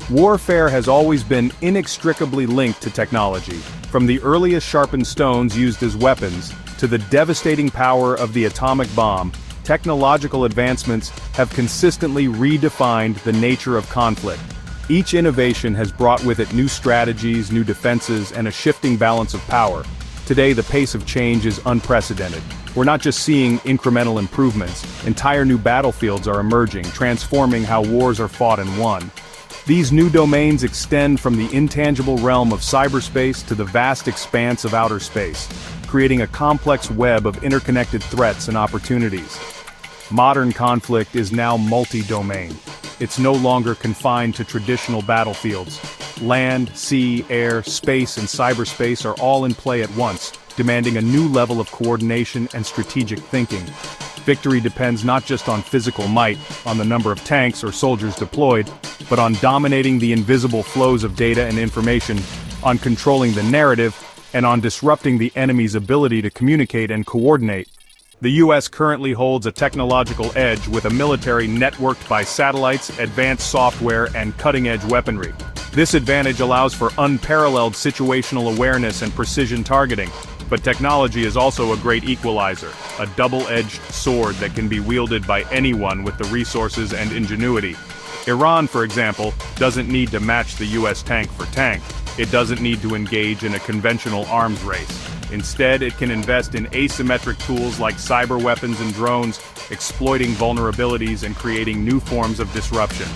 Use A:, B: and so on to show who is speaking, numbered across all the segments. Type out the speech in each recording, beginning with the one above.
A: Warfare has always been inextricably linked to technology, from the earliest sharpened stones used as weapons, to the devastating power of the atomic bomb. Technological advancements have consistently redefined the nature of conflict. Each innovation has brought with it new strategies, new defenses, and a shifting balance of power. Today, the pace of change is unprecedented. We're not just seeing incremental improvements, entire new battlefields are emerging, transforming how wars are fought and won. These new domains extend from the intangible realm of cyberspace to the vast expanse of outer space, creating a complex web of interconnected threats and opportunities. Modern conflict is now multi-domain. It's no longer confined to traditional battlefields. Land, sea, air, space, and cyberspace are all in play at once, demanding a new level of coordination and strategic thinking. Victory depends not just on physical might, on the number of tanks or soldiers deployed, but on dominating the invisible flows of data and information, on controlling the narrative, and on disrupting the enemy's ability to communicate and coordinate. The US currently holds a technological edge with a military networked by satellites, advanced software, and cutting-edge weaponry. This advantage allows for unparalleled situational awareness and precision targeting. But technology is also a great equalizer, a double-edged sword that can be wielded by anyone with the resources and ingenuity. Iran, for example, doesn't need to match the US tank for tank. It doesn't need to engage in a conventional arms race. Instead, it can invest in asymmetric tools like cyber weapons and drones, exploiting vulnerabilities and creating new forms of disruption.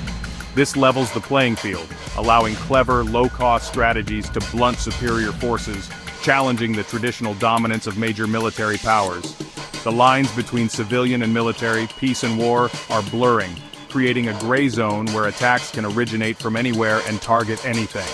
A: This levels the playing field, allowing clever, low-cost strategies to blunt superior forces, challenging the traditional dominance of major military powers. The lines between civilian and military, peace and war, are blurring, creating a gray zone where attacks can originate from anywhere and target anything.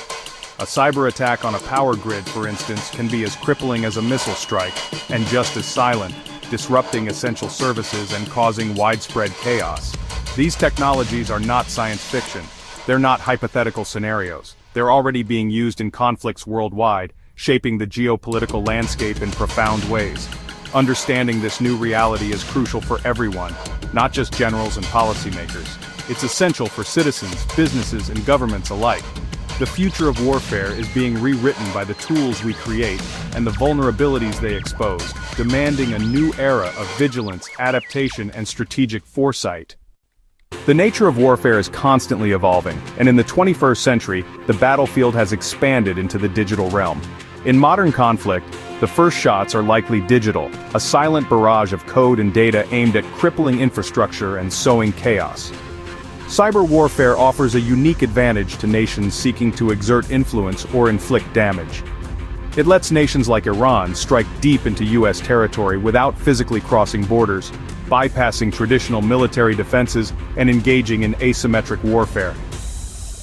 A: A cyber attack on a power grid, for instance, can be as crippling as a missile strike, and just as silent, disrupting essential services and causing widespread chaos. These technologies are not science fiction. They're not hypothetical scenarios. They're already being used in conflicts worldwide, shaping the geopolitical landscape in profound ways. Understanding this new reality is crucial for everyone, not just generals and policymakers. It's essential for citizens, businesses, and governments alike. The future of warfare is being rewritten by the tools we create and the vulnerabilities they expose, demanding a new era of vigilance, adaptation, and strategic foresight. The nature of warfare is constantly evolving, and in the 21st century, the battlefield has expanded into the digital realm. In modern conflict, the first shots are likely digital, a silent barrage of code and data aimed at crippling infrastructure and sowing chaos. Cyber warfare offers a unique advantage to nations seeking to exert influence or inflict damage. It lets nations like Iran strike deep into US territory without physically crossing borders, bypassing traditional military defenses and engaging in asymmetric warfare.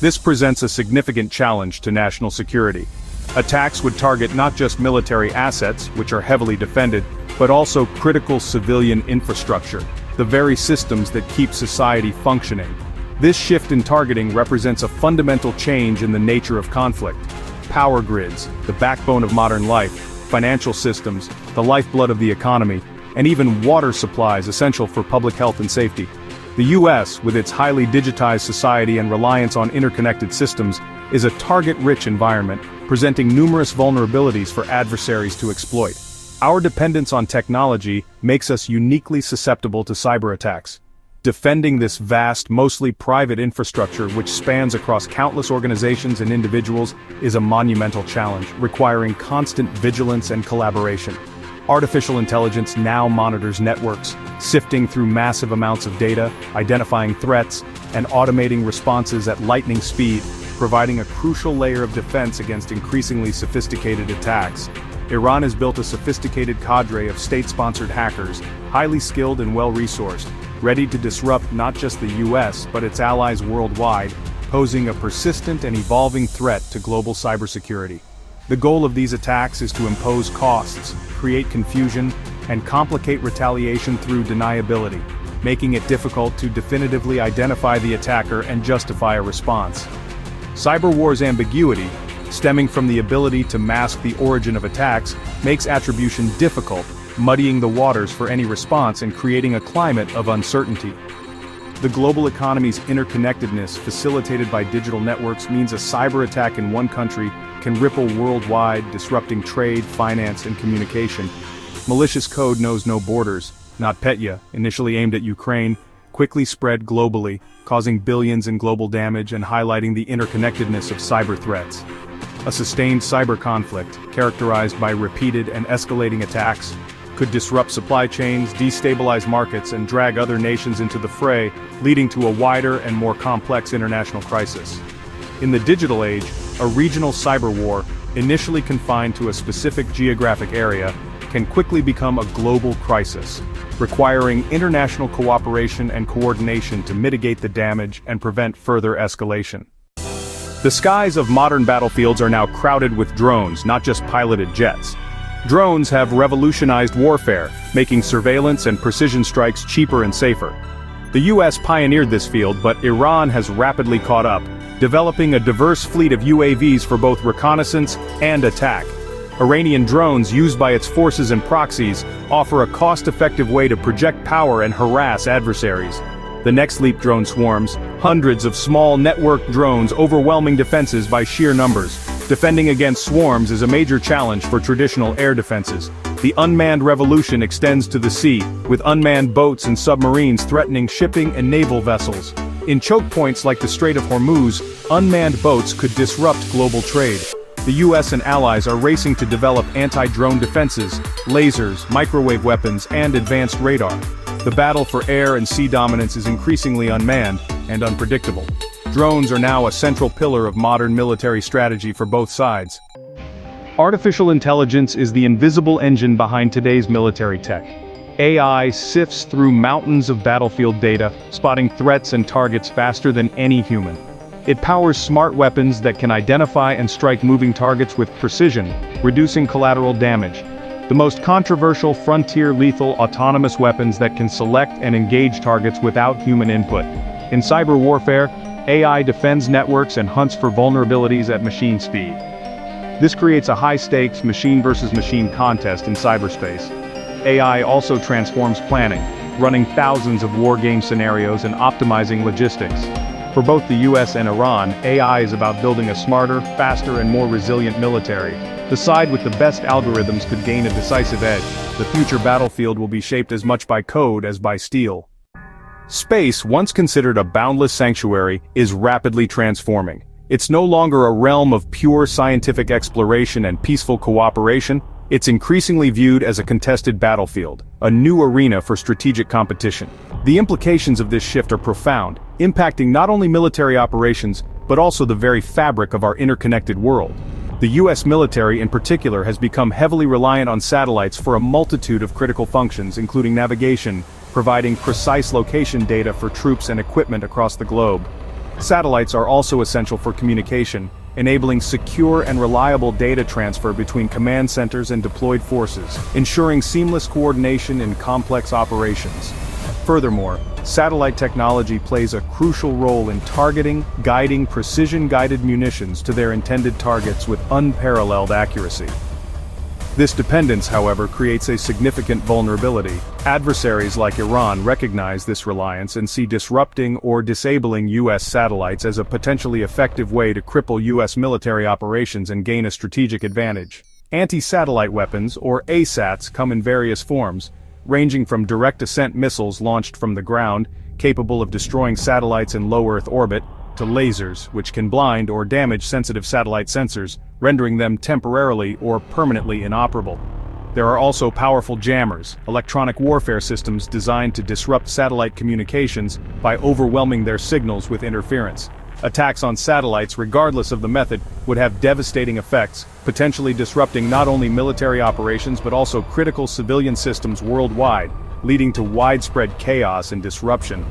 A: This presents a significant challenge to national security. Attacks would target not just military assets, which are heavily defended, but also critical civilian infrastructure, the very systems that keep society functioning. This shift in targeting represents a fundamental change in the nature of conflict. Power grids, the backbone of modern life, financial systems, the lifeblood of the economy, and even water supplies essential for public health and safety. The US, with its highly digitized society and reliance on interconnected systems, is a target-rich environment, presenting numerous vulnerabilities for adversaries to exploit. Our dependence on technology makes us uniquely susceptible to cyber attacks. Defending this vast, mostly private infrastructure which spans across countless organizations and individuals is a monumental challenge, requiring constant vigilance and collaboration. Artificial intelligence now monitors networks, sifting through massive amounts of data, identifying threats, and automating responses at lightning speed, providing a crucial layer of defense against increasingly sophisticated attacks. Iran has built a sophisticated cadre of state-sponsored hackers, highly skilled and well-resourced, ready to disrupt not just the US but its allies worldwide, posing a persistent and evolving threat to global cybersecurity. The goal of these attacks is to impose costs, create confusion, and complicate retaliation through deniability, making it difficult to definitively identify the attacker and justify a response. Cyber war's ambiguity, stemming from the ability to mask the origin of attacks, makes attribution difficult, muddying the waters for any response and creating a climate of uncertainty. The global economy's interconnectedness, facilitated by digital networks, means a cyber attack in one country can ripple worldwide, disrupting trade, finance, and communication. Malicious code knows no borders. NotPetya, initially aimed at Ukraine, quickly spread globally, causing billions in global damage and highlighting the interconnectedness of cyber threats. A sustained cyber conflict, characterized by repeated and escalating attacks, could disrupt supply chains, destabilize markets, and drag other nations into the fray, leading to a wider and more complex international crisis. In the digital age, a regional cyber war, initially confined to a specific geographic area, can quickly become a global crisis, requiring international cooperation and coordination to mitigate the damage and prevent further escalation. The skies of modern battlefields are now crowded with drones, not just piloted jets. Drones have revolutionized warfare, making surveillance and precision strikes cheaper and safer. The US pioneered this field, but Iran has rapidly caught up, developing a diverse fleet of UAVs for both reconnaissance and attack. Iranian drones, used by its forces and proxies, offer a cost-effective way to project power and harass adversaries. The next leap drone swarms, hundreds of small networked drones overwhelming defenses by sheer numbers. Defending against swarms is a major challenge for traditional air defenses. The unmanned revolution extends to the sea, with unmanned boats and submarines threatening shipping and naval vessels. In choke points like the Strait of Hormuz, unmanned boats could disrupt global trade. The US and allies are racing to develop anti-drone defenses, lasers, microwave weapons, and advanced radar. The battle for air and sea dominance is increasingly unmanned and unpredictable. Drones are now a central pillar of modern military strategy for both sides. Artificial intelligence is the invisible engine behind today's military tech. AI sifts through mountains of battlefield data, spotting threats and targets faster than any human. It powers smart weapons that can identify and strike moving targets with precision, reducing collateral damage. The most controversial frontier lethal autonomous weapons that can select and engage targets without human input. In cyber warfare, AI defends networks and hunts for vulnerabilities at machine speed. This creates a high-stakes machine-versus-machine contest in cyberspace. AI also transforms planning, running thousands of war game scenarios and optimizing logistics. For both the US and Iran, AI is about building a smarter, faster, and more resilient military. The side with the best algorithms could gain a decisive edge. The future battlefield will be shaped as much by code as by steel. Space, once considered a boundless sanctuary, is rapidly transforming. It's no longer a realm of pure scientific exploration and peaceful cooperation. It's increasingly viewed as a contested battlefield, a new arena for strategic competition. The implications of this shift are profound, impacting not only military operations, but also the very fabric of our interconnected world. The US military in particular has become heavily reliant on satellites for a multitude of critical functions, including navigation, providing precise location data for troops and equipment across the globe. Satellites are also essential for communication, enabling secure and reliable data transfer between command centers and deployed forces, ensuring seamless coordination in complex operations. Furthermore, satellite technology plays a crucial role in targeting, guiding precision-guided munitions to their intended targets with unparalleled accuracy. This dependence, however, creates a significant vulnerability. Adversaries like Iran recognize this reliance and see disrupting or disabling US satellites as a potentially effective way to cripple US military operations and gain a strategic advantage. Anti-satellite weapons, or ASATs, come in various forms, ranging from direct ascent missiles launched from the ground, capable of destroying satellites in low Earth orbit, to lasers, which can blind or damage sensitive satellite sensors, rendering them temporarily or permanently inoperable. There are also powerful jammers, electronic warfare systems designed to disrupt satellite communications by overwhelming their signals with interference. Attacks on satellites, regardless of the method, would have devastating effects, potentially disrupting not only military operations but also critical civilian systems worldwide, leading to widespread chaos and disruption.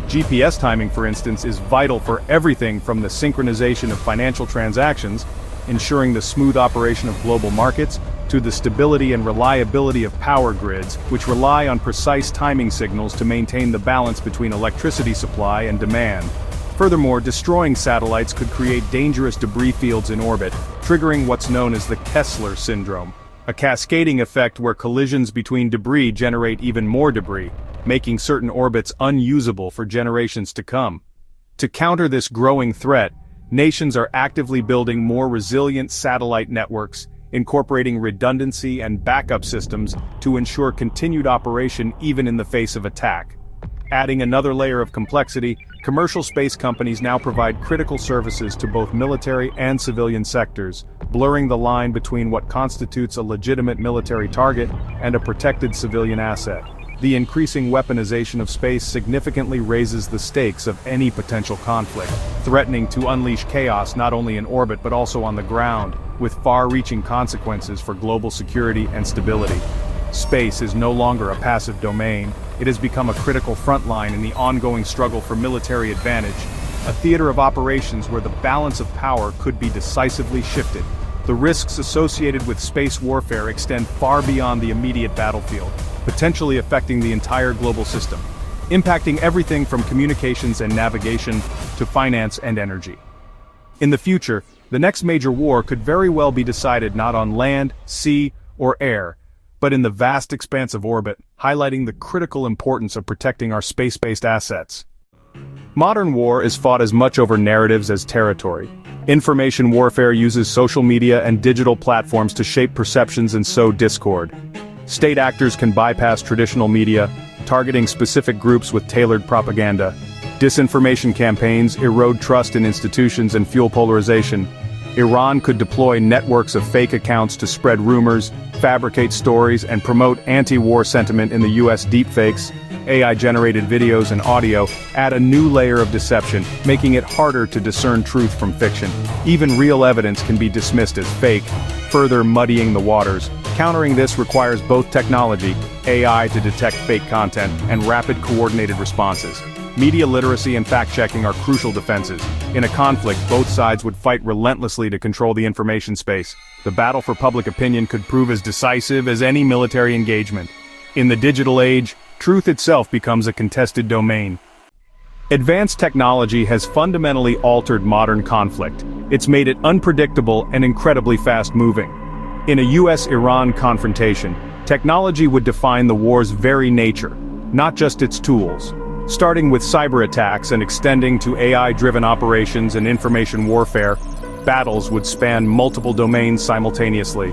A: GPS timing, for instance, is vital for everything from the synchronization of financial transactions, ensuring the smooth operation of global markets, to the stability and reliability of power grids, which rely on precise timing signals to maintain the balance between electricity supply and demand. Furthermore, destroying satellites could create dangerous debris fields in orbit, triggering what's known as the Kessler syndrome. a cascading effect where collisions between debris generate even more debris, making certain orbits unusable for generations to come. To counter this growing threat, nations are actively building more resilient satellite networks, incorporating redundancy and backup systems to ensure continued operation even in the face of attack. Adding another layer of complexity, commercial space companies now provide critical services to both military and civilian sectors, blurring the line between what constitutes a legitimate military target and a protected civilian asset. The increasing weaponization of space significantly raises the stakes of any potential conflict, threatening to unleash chaos not only in orbit but also on the ground, with far-reaching consequences for global security and stability. Space is no longer a passive domain. It has become a critical front line in the ongoing struggle for military advantage, a theater of operations where the balance of power could be decisively shifted. The risks associated with space warfare extend far beyond the immediate battlefield, potentially affecting the entire global system, impacting everything from communications and navigation to finance and energy. In the future, the next major war could very well be decided not on land, sea, or air, but in the vast expanse of orbit, highlighting the critical importance of protecting our space-based assets. Modern war is fought as much over narratives as territory. Information warfare uses social media and digital platforms to shape perceptions and sow discord. State actors can bypass traditional media, targeting specific groups with tailored propaganda. Disinformation campaigns erode trust in institutions and fuel polarization. Iran could deploy networks of fake accounts to spread rumors, fabricate stories, and promote anti-war sentiment in the US. Deepfakes, AI-generated videos and audio, add a new layer of deception, making it harder to discern truth from fiction. Even real evidence can be dismissed as fake, further muddying the waters. Countering this requires both technology, AI to detect fake content, and rapid coordinated responses. Media literacy and fact-checking are crucial defenses. In a conflict, both sides would fight relentlessly to control the information space. The battle for public opinion could prove as decisive as any military engagement. In the digital age, truth itself becomes a contested domain. Advanced technology has fundamentally altered modern conflict. It's made it unpredictable and incredibly fast-moving. In a US-Iran confrontation, technology would define the war's very nature, not just its tools. Starting with cyber attacks and extending to AI-driven operations and information warfare, battles would span multiple domains simultaneously.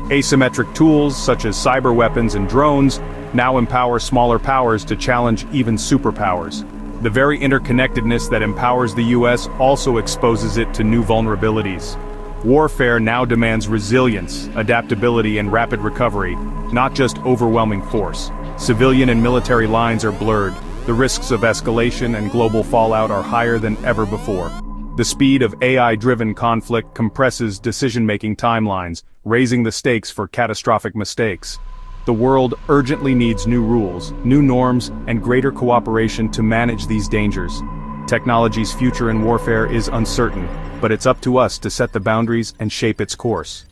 A: Asymmetric tools, such as cyber weapons and drones, now empower smaller powers to challenge even superpowers. The very interconnectedness that empowers the US also exposes it to new vulnerabilities. Warfare now demands resilience, adaptability, and rapid recovery, not just overwhelming force. Civilian and military lines are blurred. The risks of escalation and global fallout are higher than ever before. The speed of AI-driven conflict compresses decision-making timelines, raising the stakes for catastrophic mistakes. The world urgently needs new rules, new norms, and greater cooperation to manage these dangers. Technology's future in warfare is uncertain, but it's up to us to set the boundaries and shape its course.